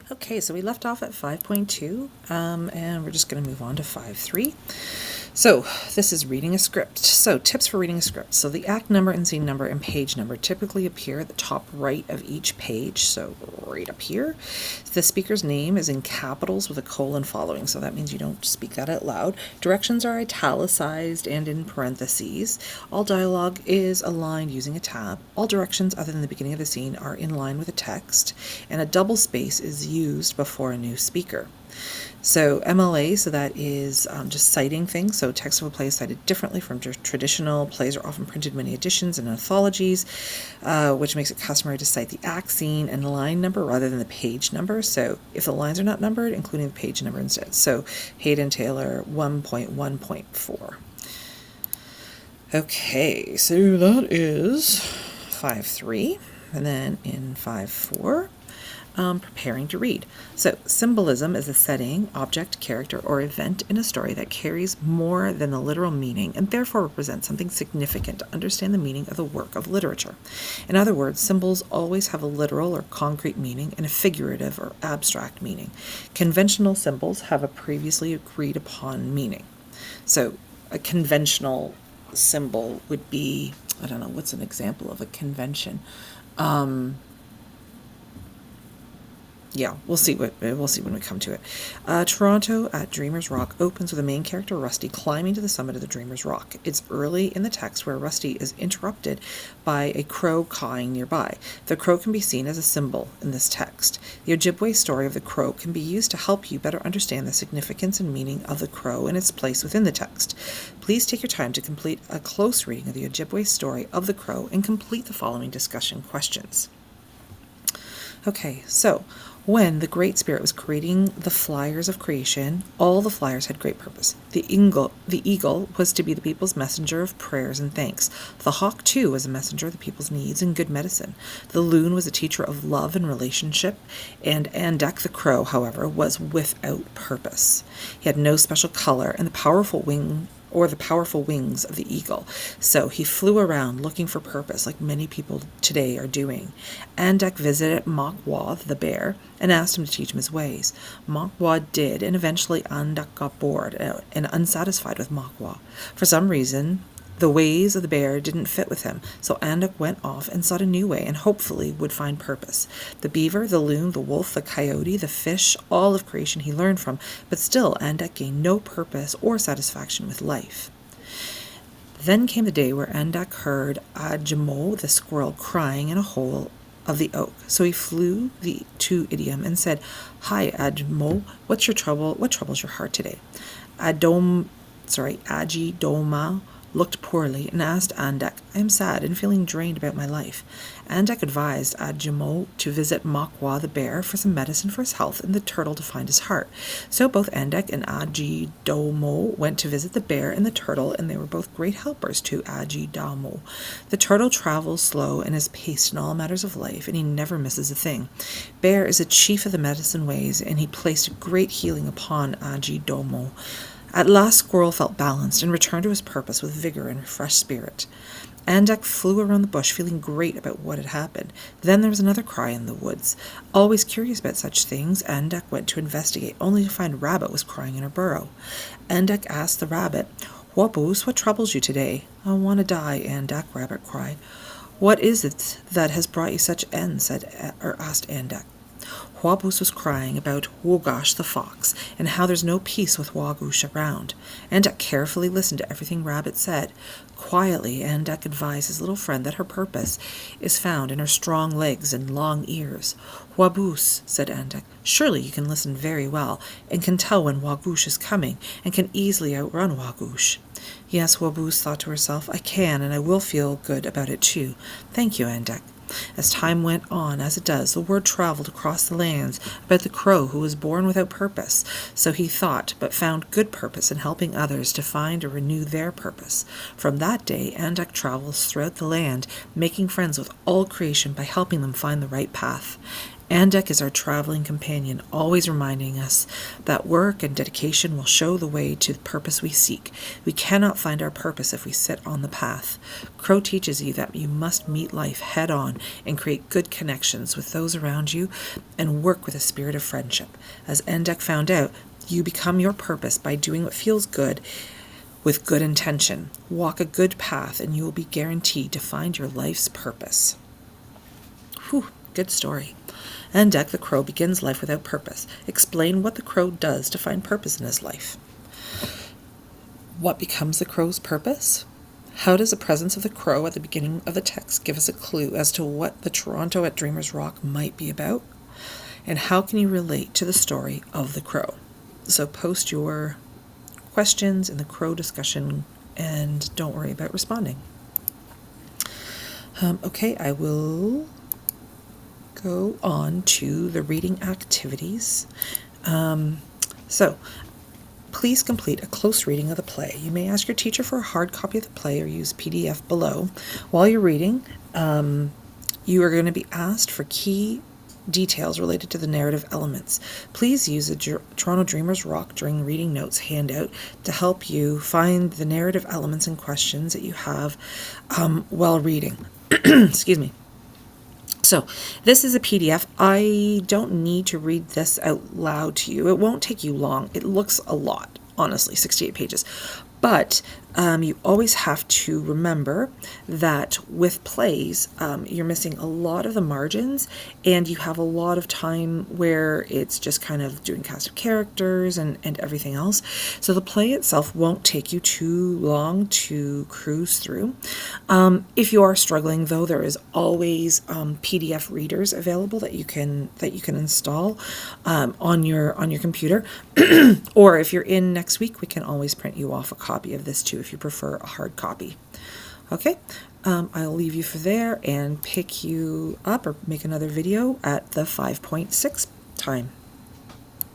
Okay, so we left off at 5.2, and we're just going to move on to 5.3. So this is reading a script. So tips for reading a script. So the act number and scene number and page number typically appear at the top right of each page, so right up here. The speaker's name is in capitals with a colon following, so that means you don't speak that out loud. Directions are italicized and in parentheses. All dialogue is aligned using a tab. All directions other than the beginning of the scene are in line with the text, and a double space is used before a new speaker. So MLA, so that is just citing things. So text of a play is cited differently from traditional plays are often printed in many editions and anthologies, which makes it customary to cite the act, scene, and line number rather than the page number. So if the lines are not numbered, including the page number instead. So Hayden Taylor 1.1.4. Okay, so that is 5.3. And then in 5.4, preparing to read. So symbolism is a setting, object, character, or event in a story that carries more than the literal meaning and therefore represents something significant to understand the meaning of the work of literature. In other words, symbols always have a literal or concrete meaning and a figurative or abstract meaning. Conventional symbols have a previously agreed upon meaning. So a conventional symbol would be, I don't know, what's an example of a convention? Yeah, we'll see when we come to it. Toronto at Dreamer's Rock opens with the main character Rusty climbing to the summit of the Dreamer's Rock. It's early in the text where Rusty is interrupted by a crow cawing nearby. The crow can be seen as a symbol in this text. The Ojibwe story of the crow can be used to help you better understand the significance and meaning of the crow and its place within the text. Please take your time to complete a close reading of the Ojibwe story of the crow and complete the following discussion questions. Okay, so when the Great Spirit was creating the flyers of creation, all the flyers had great purpose. The eagle was to be the people's messenger of prayers and thanks. The hawk, too, was a messenger of the people's needs and good medicine. The loon was a teacher of love and relationship, and Andek the crow, however, was without purpose. He had no special color, and the powerful wings of the eagle. So he flew around looking for purpose like many people today are doing. Andek visited Makwa the bear and asked him to teach him his ways. Makwa did, and eventually Andek got bored and unsatisfied with Makwa. For some reason, the ways of the bear didn't fit with him, so Andek went off and sought a new way and hopefully would find purpose. The beaver, the loon, the wolf, the coyote, the fish, all of creation he learned from, but still Andek gained no purpose or satisfaction with life. Then came the day where Andek heard Ajamo the squirrel crying in a hole of the oak. So he flew to Idiom and said, "Hi, Ajamo, what's your trouble? What troubles your heart today?" Ajidoma looked poorly and asked Andek, "I am sad and feeling drained about my life." Andek advised Ajimo to visit Makwa the bear for some medicine for his health and the turtle to find his heart. So both Andek and Ajidomo went to visit the bear and the turtle, and they were both great helpers to Ajidomo. The turtle travels slow and is paced in all matters of life, and he never misses a thing. Bear is a chief of the medicine ways, and he placed a great healing upon Ajidomo. At last Squirrel felt balanced and returned to his purpose with vigor and refreshed spirit. Andek flew around the bush, feeling great about what had happened. Then there was another cry in the woods. Always curious about such things, Andek went to investigate, only to find Rabbit was crying in her burrow. Andek asked the rabbit, "Waboos, what troubles you today?" "I want to die," Andek, Rabbit cried. "What is it that has brought you such end?" asked Andek. Waboos was crying about Wogosh the fox, and how there's no peace with Wagosh around. Andek carefully listened to everything Rabbit said. Quietly, Andek advised his little friend that her purpose is found in her strong legs and long ears. "Waboos," said Andek, "surely you can listen very well, and can tell when Wagosh is coming, and can easily outrun Wagosh." "Yes," Waboos thought to herself, "I can, and I will feel good about it too. Thank you, Andek." As time went on, as it does, the word traveled across the lands about the crow who was born without purpose, so he thought, but found good purpose in helping others to find or renew their purpose. From that day, Andek travels throughout the land, making friends with all creation by helping them find the right path. Andek is our traveling companion, always reminding us that work and dedication will show the way to the purpose we seek. We cannot find our purpose if we sit on the path. Crow teaches you that you must meet life head on and create good connections with those around you and work with a spirit of friendship. As Andek found out, you become your purpose by doing what feels good with good intention. Walk a good path and you will be guaranteed to find your life's purpose. Whew, good story. Andek the crow begins life without purpose. Explain what the crow does to find purpose in his life. What becomes the crow's purpose? How does the presence of the crow at the beginning of the text give us a clue as to what the Toronto at Dreamers Rock might be about? And how can you relate to the story of the crow? So post your questions in the crow discussion and don't worry about responding. Okay, I will go on to the reading activities. So please complete a close reading of the play. You may ask your teacher for a hard copy of the play or use PDF below. While you're reading, you are going to be asked for key details related to the narrative elements. Please use the Toronto Dreamers Rock during reading notes handout to help you find the narrative elements and questions that you have while reading. Excuse me. So this is a PDF. I don't need to read this out loud to you. It won't take you long. It looks a lot, honestly, 68 pages. But you always have to remember that with plays, you're missing a lot of the margins and you have a lot of time where it's just kind of doing cast of characters and everything else. So the play itself won't take you too long to cruise through. If you are struggling, though, there is always PDF readers available that you can install on your computer. Or if you're in next week, we can always print you off a copy of this too if you prefer a hard copy. Okay, I'll leave you for there and pick you up or make another video at the 5.6 time.